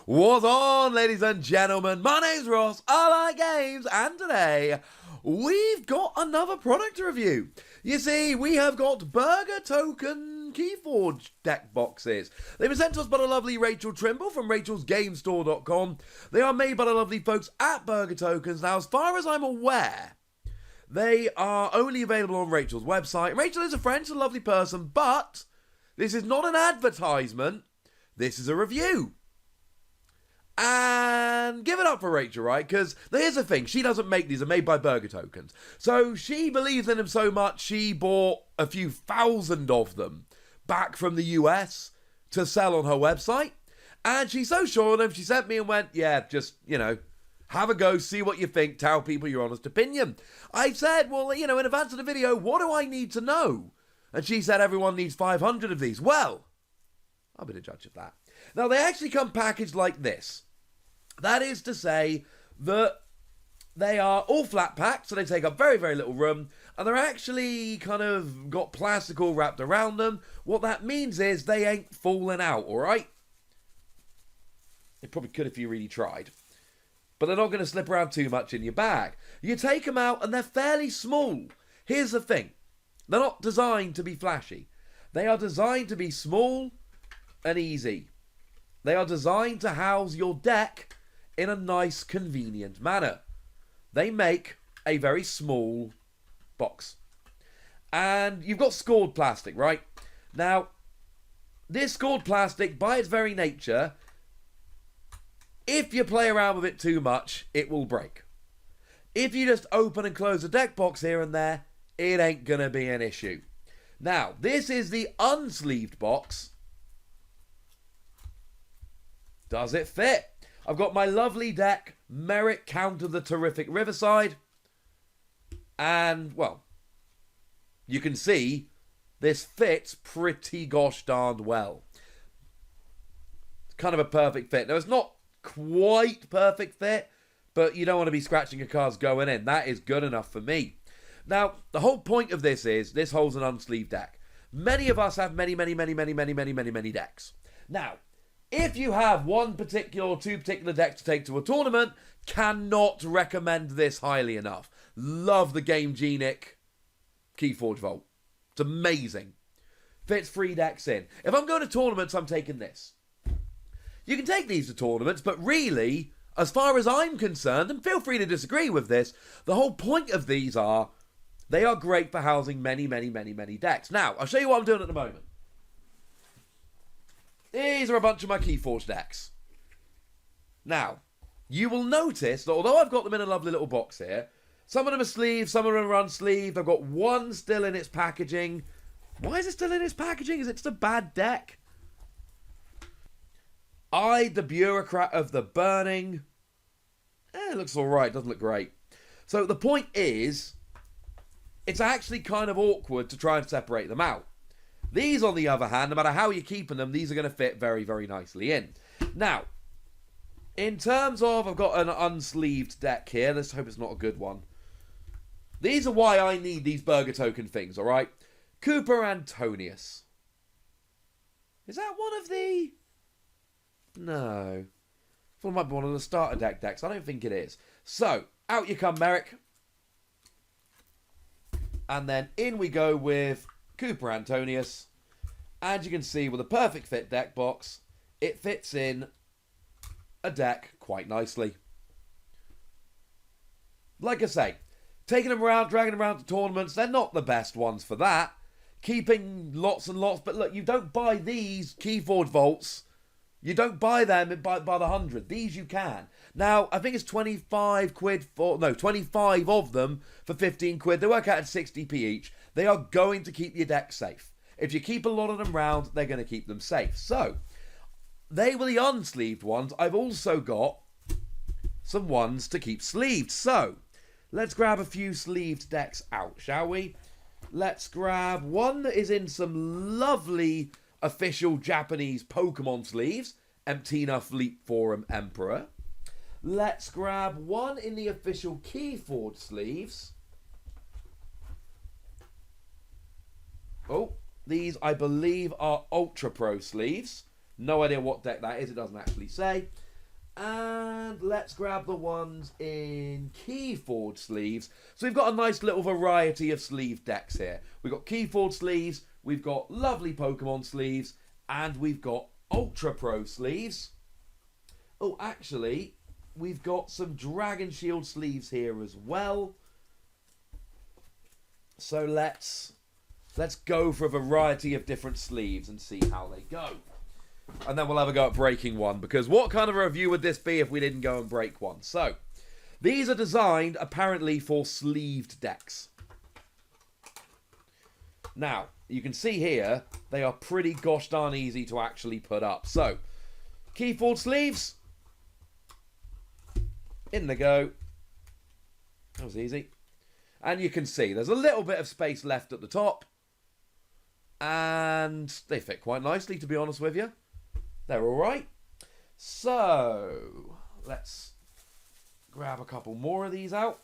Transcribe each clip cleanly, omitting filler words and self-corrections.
What's on, ladies and gentlemen? My name's Ross, I like games, and today we've got another product to review. You see, we have got Burger Token Keyforge deck boxes. They were sent to us by the lovely Rachawl Trimble from rachallsgamestore.com. They are made by the lovely folks at Burger Tokens. Now, as far as I'm aware, they are only available on Rachal's website. Rachawl is a friend, she's a lovely person, but this is not an advertisement. This is a review. And give it up for Rachawl, right? Because here's the thing, she doesn't make these, they're made by Burger Tokens. So she believes in them so much, she bought a few thousand of them back from the US to sell on her website. And she's so sure of them, she sent me and went, yeah, just, have a go, see what you think, tell people your honest opinion. I said, well, in advance of the video, what do I need to know? And she said everyone needs 500 of these. Well, I'll be the judge of that. Now, they actually come packaged like this. That is to say that they are all flat packed, so they take up very, very little room, and they're actually kind of got plastic all wrapped around them. What that means is they ain't falling out, all right? They probably could if you really tried. But they're not going to slip around too much in your bag. You take them out, and they're fairly small. Here's the thing. They're not designed to be flashy. They are designed to be small and easy. They are designed to house your deck in a nice, convenient manner. They make a very small box. And you've got scored plastic, right? Now, this scored plastic, by its very nature, if you play around with it too much, it will break. If you just open and close the deck box here and there, it ain't gonna be an issue. Now, this is the unsleeved box. Does it fit? I've got my lovely deck, Merit Count of the Terrific Riverside. And, well, you can see this fits pretty gosh darned well. It's kind of a perfect fit. Now, it's not quite perfect fit, but you don't want to be scratching your cards going in. That is good enough for me. Now, the whole point of this is, this holds an unsleeved deck. Many of us have many decks. Now, if you have one particular or two particular decks to take to a tournament, cannot recommend this highly enough. Love the Game Genic Keyforge Vault. It's amazing. Fits 3 decks in. If I'm going to tournaments, I'm taking this. You can take these to tournaments, but really, as far as I'm concerned, and feel free to disagree with this, the whole point of these are, they are great for housing many decks. Now, I'll show you what I'm doing at the moment. These are a bunch of my Keyforge decks. Now, you will notice that although I've got them in a lovely little box here, some of them are sleeved, some of them are unsleeved. I've got one still in its packaging. Why is it still in its packaging? Is it just a bad deck? I, the bureaucrat of the burning. It looks alright, doesn't look great. So the point is, it's actually kind of awkward to try and separate them out. These, on the other hand, no matter how you're keeping them, these are going to fit very, very nicely in. Now, in terms of, I've got an unsleeved deck here. Let's hope it's not a good one. These are why I need these Burger Token things, alright? Cooper Antonius. Is that one of the... No. I thought it might be one of the starter decks. I don't think it is. So, out you come, Merrick. And then in we go with Cooper Antonius. And you can see with a perfect fit deck box, it fits in a deck quite nicely. Like I say, taking them around, dragging them around to tournaments, they're not the best ones for that. Keeping lots and lots, but look, you don't buy these Keyforge Vaults. You don't buy them by the 100. These you can. Now, I think it's 25 quid for... No, 25 of them for 15 quid. They work out at 60p each. They are going to keep your deck safe. If you keep a lot of them round, they're going to keep them safe. So, they were the unsleeved ones. I've also got some ones to keep sleeved. So, let's grab a few sleeved decks out, shall we? Let's grab one that is in some lovely... official Japanese Pokemon sleeves, Emptina Fleet Forum Emperor. Let's grab one in the official Keyforge sleeves. Oh, these I believe are Ultra Pro sleeves. No idea what deck that is, it doesn't actually say. And let's grab the ones in Keyforge sleeves. So we've got a nice little variety of sleeve decks here. We've got Keyforge sleeves, we've got lovely Pokemon sleeves, and we've got Ultra Pro sleeves. Oh, actually, we've got some Dragon Shield sleeves here as well. So let's go for a variety of different sleeves and see how they go. And then we'll have a go at breaking one, because what kind of a review would this be if we didn't go and break one? So, these are designed apparently for sleeved decks. Now, you can see here, they are pretty gosh darn easy to actually put up. So, Keyforge sleeves. In they go. That was easy. And you can see there's a little bit of space left at the top. And they fit quite nicely, to be honest with you. They're all right. So, let's grab a couple more of these out.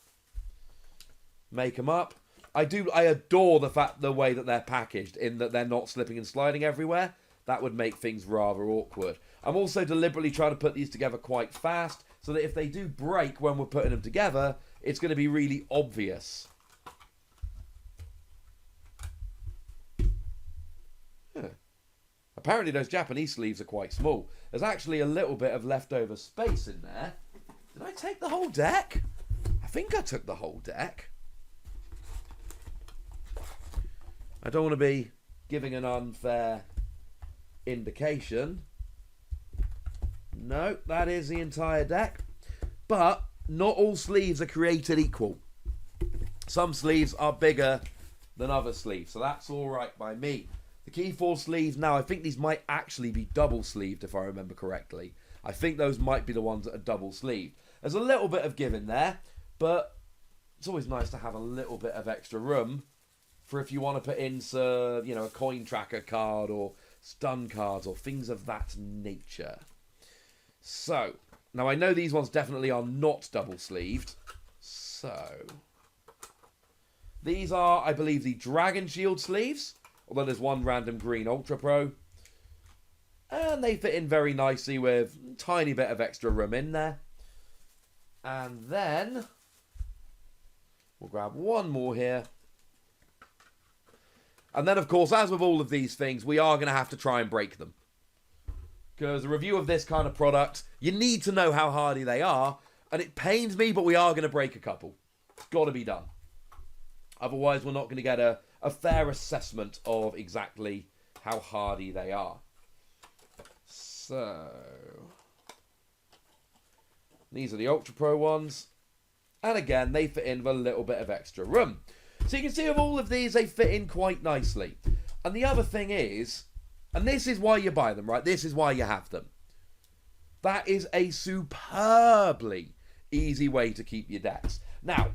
Make them up. I adore the way that they're packaged, in that they're not slipping and sliding everywhere. That would make things rather awkward. I'm also deliberately trying to put these together quite fast, so that if they do break when we're putting them together, it's going to be really obvious. Apparently those Japanese sleeves are quite small. There's actually a little bit of leftover space in there. Did I take the whole deck? I think I took the whole deck. I don't want to be giving an unfair indication. No, that is the entire deck. But not all sleeves are created equal. Some sleeves are bigger than other sleeves, so that's all right by me. The Keyforge sleeves, now I think these might actually be double sleeved if I remember correctly. I think those might be the ones that are double sleeved. There's a little bit of give in there, but it's always nice to have a little bit of extra room for if you want to put in a coin tracker card or stun cards or things of that nature. So, now I know these ones definitely are not double sleeved. So, these are, I believe, the Dragon Shield sleeves. Although there's one random green Ultra Pro. And they fit in very nicely with a tiny bit of extra room in there. And then we'll grab one more here. And then, of course, as with all of these things, we are going to have to try and break them. Because a review of this kind of product, you need to know how hardy they are. And it pains me, but we are going to break a couple. It's got to be done. Otherwise, we're not going to get a fair assessment of exactly how hardy they are. So, these are the Ultra Pro ones. And again, they fit in with a little bit of extra room. So you can see of all of these, they fit in quite nicely. And the other thing is, and this is why you buy them, right? This is why you have them. That is a superbly easy way to keep your decks. Now,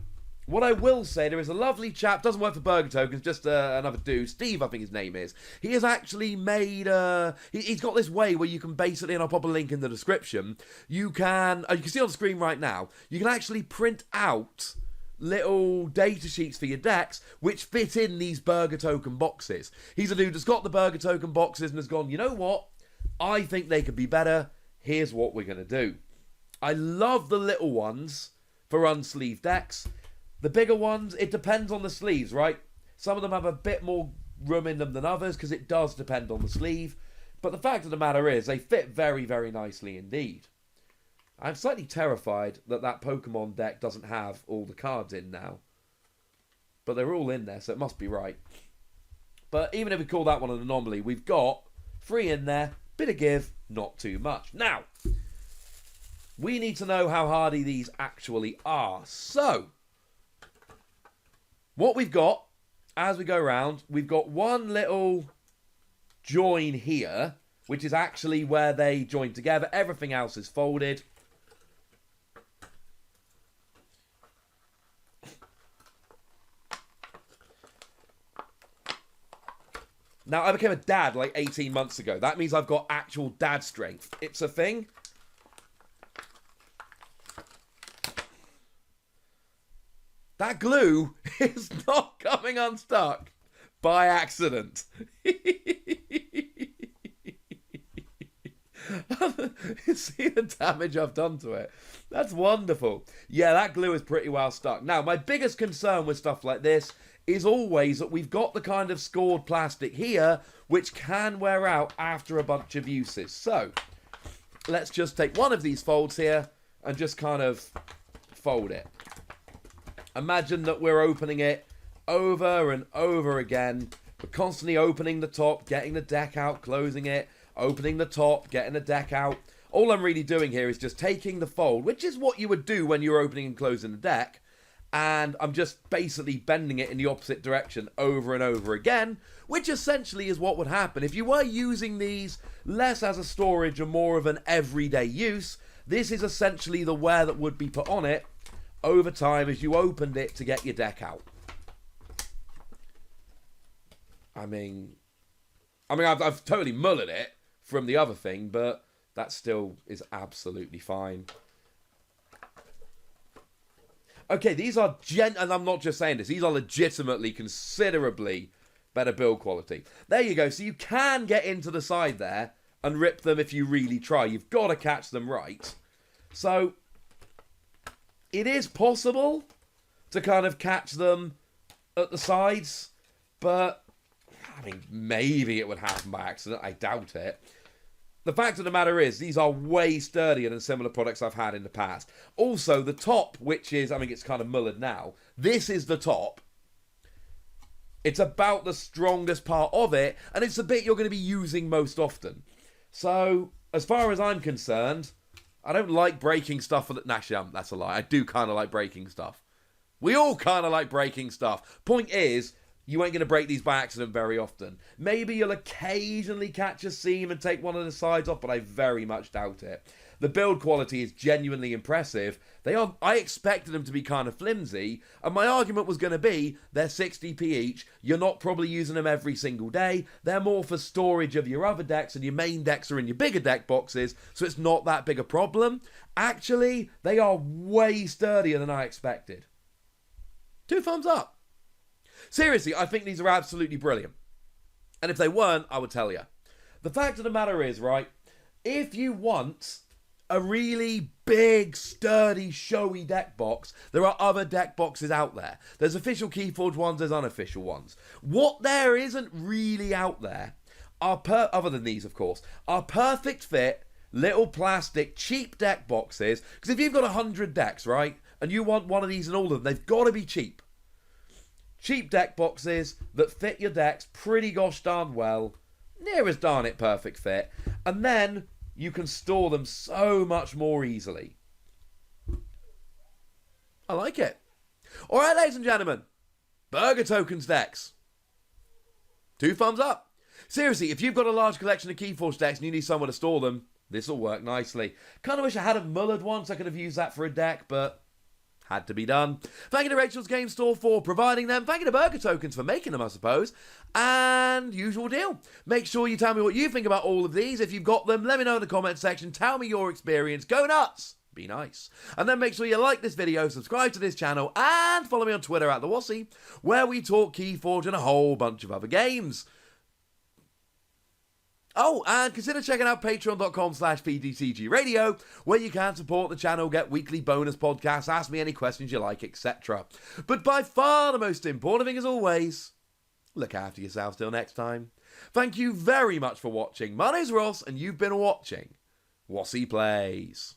what I will say, there is a lovely chap, doesn't work for Burger Tokens, just another dude, Steve I think his name is. He has actually made, he's got this way where you can basically, and I'll pop a link in the description, you can see on the screen right now, you can actually print out little data sheets for your decks which fit in these Burger Token boxes. He's a dude that's got the Burger Token boxes and has gone, you know what, I think they could be better, here's what we're going to do. I love the little ones for unsleeved decks. The bigger ones, it depends on the sleeves, right? Some of them have a bit more room in them than others because it does depend on the sleeve. But the fact of the matter is, they fit very, very nicely indeed. I'm slightly terrified that that Pokemon deck doesn't have all the cards in now. But they're all in there, so it must be right. But even if we call that one an anomaly, we've got 3 in there, bit of give, not too much. Now, we need to know how hardy these actually are. So, what we've got, as we go around, we've got one little join here, which is actually where they join together. Everything else is folded. Now, I became a dad like 18 months ago. That means I've got actual dad strength. It's a thing. That glue is not coming unstuck by accident. You see the damage I've done to it. That's wonderful. Yeah, that glue is pretty well stuck. Now, my biggest concern with stuff like this is always that we've got the kind of scored plastic here, which can wear out after a bunch of uses. So, let's just take one of these folds here and just kind of fold it. Imagine that we're opening it over and over again. We're constantly opening the top, getting the deck out, closing it, opening the top, getting the deck out. All I'm really doing here is just taking the fold, which is what you would do when you're opening and closing the deck, and I'm just basically bending it in the opposite direction over and over again, which essentially is what would happen. If you were using these less as a storage and more of an everyday use, this is essentially the wear that would be put on it over time as you opened it to get your deck out. I mean, I've totally mullered it from the other thing, but that still is absolutely fine. Okay, these are and I'm not just saying this, these are legitimately considerably better build quality. There you go. So you can get into the side there and rip them if you really try. You've got to catch them right. So it is possible to kind of catch them at the sides, but I mean, maybe it would happen by accident. I doubt it. The fact of the matter is, these are way sturdier than similar products I've had in the past. Also, the top, which is, I mean, it's kind of mullered now. This is the top. It's about the strongest part of it, and it's the bit you're going to be using most often. So, as far as I'm concerned, I don't like breaking stuff. Actually, that's a lie. I do kind of like breaking stuff. We all kind of like breaking stuff. Point is, you ain't going to break these by accident very often. Maybe you'll occasionally catch a seam and take one of the sides off, but I very much doubt it. The build quality is genuinely impressive. I expected them to be kind of flimsy, and my argument was going to be they're 60p each. You're not probably using them every single day. They're more for storage of your other decks, and your main decks are in your bigger deck boxes, so it's not that big a problem. Actually, they are way sturdier than I expected. 2 thumbs up. Seriously, I think these are absolutely brilliant. And if they weren't, I would tell you. The fact of the matter is, right, if you want a really big, sturdy, showy deck box, there are other deck boxes out there. There's official Keyforge ones, there's unofficial ones. What there isn't really out there, other than these, of course, are perfect fit, little plastic, cheap deck boxes. Because if you've got 100 decks, right, and you want one of these in all of them, they've got to be cheap. Cheap deck boxes that fit your decks pretty gosh darn well, near as darn it perfect fit, and then you can store them so much more easily. I like it. Alright, ladies and gentlemen, Burger Tokens decks. 2 thumbs up. Seriously, if you've got a large collection of Keyforge decks and you need somewhere to store them, this will work nicely. Kind of wish I had a mullered one so I could have used that for a deck, but had to be done. Thank you to Rachal's Game Store for providing them. Thank you to Burger Tokens for making them, I suppose. And usual deal. Make sure you tell me what you think about all of these. If you've got them, let me know in the comment section. Tell me your experience. Go nuts. Be nice. And then make sure you like this video, subscribe to this channel, and follow me on Twitter at the Wossy, where we talk Keyforge and a whole bunch of other games. Oh, and consider checking out patreon.com/PDTGradio, where you can support the channel, get weekly bonus podcasts, ask me any questions you like, etc. But by far the most important thing, as always, look after yourselves till next time. Thank you very much for watching. My name's Ross, and you've been watching Wossy Plays.